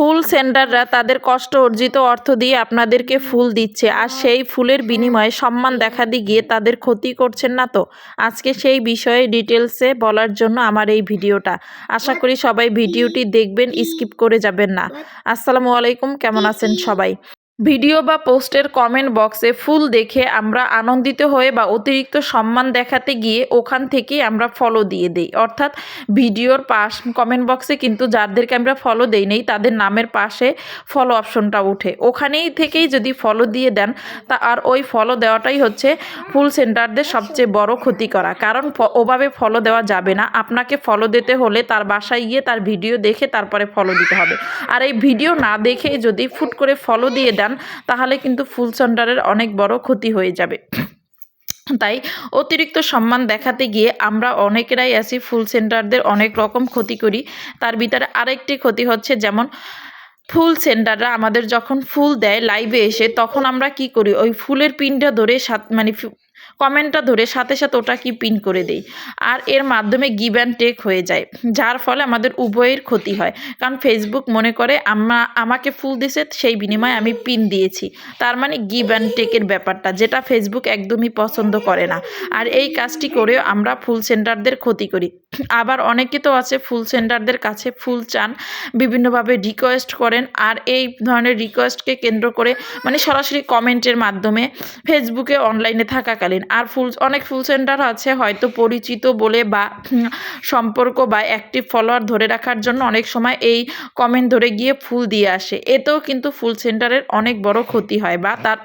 ফুল সেন্ডাররা তাদের কষ্ট অর্জিত অর্থ দিয়ে আপনাদেরকে ফুল দিচ্ছে, আর সেই ফুলের বিনিময়ে সম্মান দেখাতে গিয়ে তাদের ক্ষতি করছেন না তো? আজকে সেই বিষয়ে ডিটেলসে বলার জন্য আমার এই ভিডিওটা। আশা করি সবাই ভিডিওটি দেখবেন, স্কিপ করে যাবেন না। আসসালামু আলাইকুম, কেমন আছেন সবাই? ভিডিও বা পোস্টের কমেন্ট বক্সে ফুল দেখে আমরা আনন্দিত হয়ে বা অতিরিক্ত সম্মান দেখাতে গিয়ে ওখান থেকেই আমরা ফলো দিয়ে দিই। অর্থাৎ ভিডিওর কমেন্ট বক্সে কিন্তু যাদেরকে আমরা ফলো দেই নেই তাদের নামের পাশে ফলো অপশনটা ওঠে, ওখানেই থেকেই যদি ফলো দিয়ে দেন তা আর ওই ফলো দেওয়াটাই হচ্ছে ফুল সেন্টারদের সবচেয়ে বড় ক্ষতি করা। কারণ ওভাবে ফলো দেওয়া যাবে না, আপনাকে ফলো দিতে হলে তার বাসায় গিয়ে তার ভিডিও দেখে তারপরে ফলো দিতে হবে। আর এই ভিডিও না দেখে যদি ফুট করে ফলো দিয়ে দেন তাহলে কিন্তু ফুল সেন্টারের অনেক বড় ক্ষতি হয়ে যাবে। তাই অতিরিক্ত সম্মান দেখাতে গিয়ে আমরা অনেকেরাই আছি ফুল সেন্টারদের অনেক রকম ক্ষতি করি। তার ভিতরে আরেকটি ক্ষতি হচ্ছে, যেমন ফুল সেন্টাররা আমাদের যখন ফুল দেয় লাইভে এসে, তখন আমরা কি করি, ওই ফুলের পিনটা ধরে কমেন্টটা ধরে সাথে সাথে ওটা কি পিন করে দেই, আর এর মাধ্যমে গিভ অ্যান্ড টেক হয়ে যায়, যার ফলে আমাদের উভয়ের ক্ষতি হয়। কারণ ফেসবুক মনে করে আমাকে ফুল দিছে, সেই বিনিময়ে আমি পিন দিয়েছি, তার মানে গিভ অ্যান্ড টেকের ব্যাপারটা, যেটা ফেসবুক একদমই পছন্দ করে না। আর এই কাজটি করেও আমরা ফুল সেন্টারদের ক্ষতি করি। আবার অনেকে তো আছে ফুল সেন্টারদের কাছে ফুল চান, বিভিন্নভাবে রিকোয়েস্ট করেন, আর এই ধরনের রিকোয়েস্টকে কেন্দ্র করে সরাসরি কমেন্টের মাধ্যমে ফেসবুকে অনলাইনে থাকাকালীন। আর অনেক ফুল সেন্টার আছে হয়তো পরিচিত বলে বা সম্পর্ক বা অ্যাক্টিভ ফলোয়ার ধরে রাখার জন্য অনেক সময় এই কমেন্ট ধরে গিয়ে ফুল দিয়ে আসে, এতেও কিন্তু ফুল সেন্টারের অনেক বড় ক্ষতি হয়, বা তার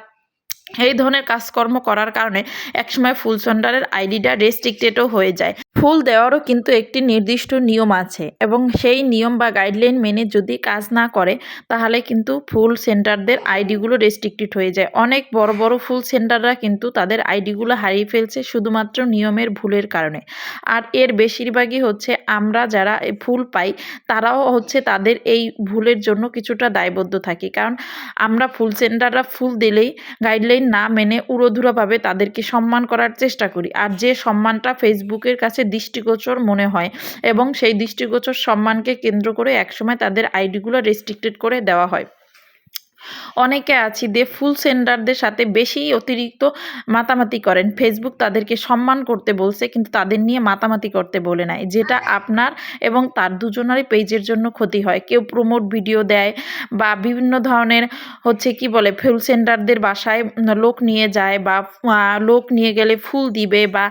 এই ধরনের কাজকর্ম করার কারণে একসময় ফুল সেন্টারের আইডিটা রেস্ট্রিক্টেডও হয়ে যায়। ফুল দেওয়ারও কিন্তু একটি নির্দিষ্ট নিয়ম আছে, এবং সেই নিয়ম বা গাইডলাইন মেনে যদি কাজ না করে তাহলে কিন্তু ফুল সেন্টারদের আইডিগুলো রেস্ট্রিক্টেড হয়ে যায়। অনেক বড় বড় ফুল সেন্টাররা কিন্তু তাদের আইডিগুলো হারিয়ে ফেলছে শুধুমাত্র নিয়মের ভুলের কারণে। আর এর বেশিরভাগই হচ্ছে আমরা যারা ফুল পাই তারাও হচ্ছে তাদের এই ভুলের জন্য কিছুটা দায়বদ্ধ থাকি। কারণ আমরা ফুল সেন্টাররা ফুল দিলেই গাইডলাইন না মেনে উড়োধুরাভাবে তাদেরকে সম্মান করার চেষ্টা করি, আর যে সম্মানটা ফেসবুকের কাছে দৃষ্টিগোচর মনে হয়, এবং সেই দৃষ্টিগোচর সম্মানকে কেন্দ্র করে একসময় তাদের আইডিগুলো রেস্ট্রিক্টেড করে দেওয়া হয়। অনেকে আছি ফুল সেন্টারদের সাথে বেশি অতিরিক্ত মাতামাতি করেন। ফেসবুক তাদেরকে সম্মান করতে বলছে কিন্তু তাদের নিয়ে মাতামাতি করতে বলে নাই, যেটা আপনার এবং তার দুজনেরই পেজের জন্য ক্ষতি হয়। কেউ প্রমোট ভিডিও দেয় বা বিভিন্ন ধরনের হচ্ছে কি বলে ফুল সেন্টারদের বাসায় লোক নিয়ে যায়, বা লোক নিয়ে গেলে ফুল দিবে বা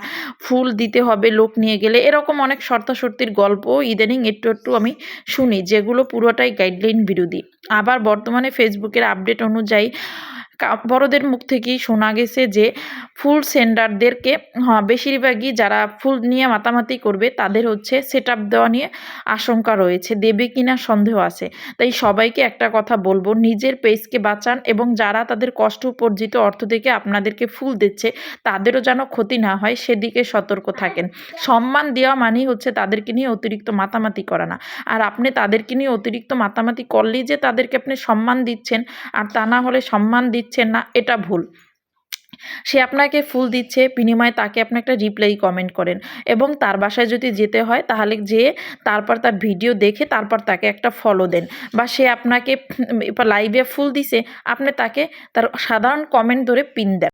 ফুল দিতে হবে লোক নিয়ে গেলে, এরকম অনেক শর্তাশর্তির গল্প ইদানিং একটু একটু আমি শুনি, যেগুলো পুরোটাই গাইডলাইন বিরোধী। আবার বর্তমানে ফেসবুকের আপডেট অনুযায়ী বড়দের মুখ থেকেই শোনা গেছে যে ফুল সেন্টারদেরকে বেশিরভাগই যারা ফুল নিয়ে মাতামাতি করবে তাদের হচ্ছে সেট আপ দেওয়া নিয়ে আশঙ্কা রয়েছে, দেবে কিনা সন্দেহ আছে। তাই সবাইকে একটা কথা বলবো, নিজের পেজকে বাঁচান, এবং যারা তাদের কষ্ট উপার্জিত অর্থ থেকে আপনাদেরকে ফুল দিচ্ছে তাদেরও যেন ক্ষতি না হয় সেদিকে সতর্ক থাকেন। সম্মান দেওয়া মানেই হচ্ছে তাদেরকে নিয়ে অতিরিক্ত মাতামাতি করা না। আর আপনি তাদেরকে নিয়ে অতিরিক্ত মাতামাতি করলেই যে তাদেরকে আপনি সম্মান দিচ্ছেন, আর তা না হলে সম্মান দিচ্ছেন না, এটা ভুল। সে আপনাকে ফুল দিচ্ছে, বিনিময়ে তাকে আপনি একটা রিপ্লাই কমেন্ট করেন, এবং তার বাসায় যদি যেতে হয় তাহলে যেয়ে তারপর তার ভিডিও দেখে তারপর তাকে একটা ফলো দেন, বা সে আপনাকে লাইভে ফুল দিছে আপনি তাকে তার সাধারণ কমেন্ট ধরে পিন দেন।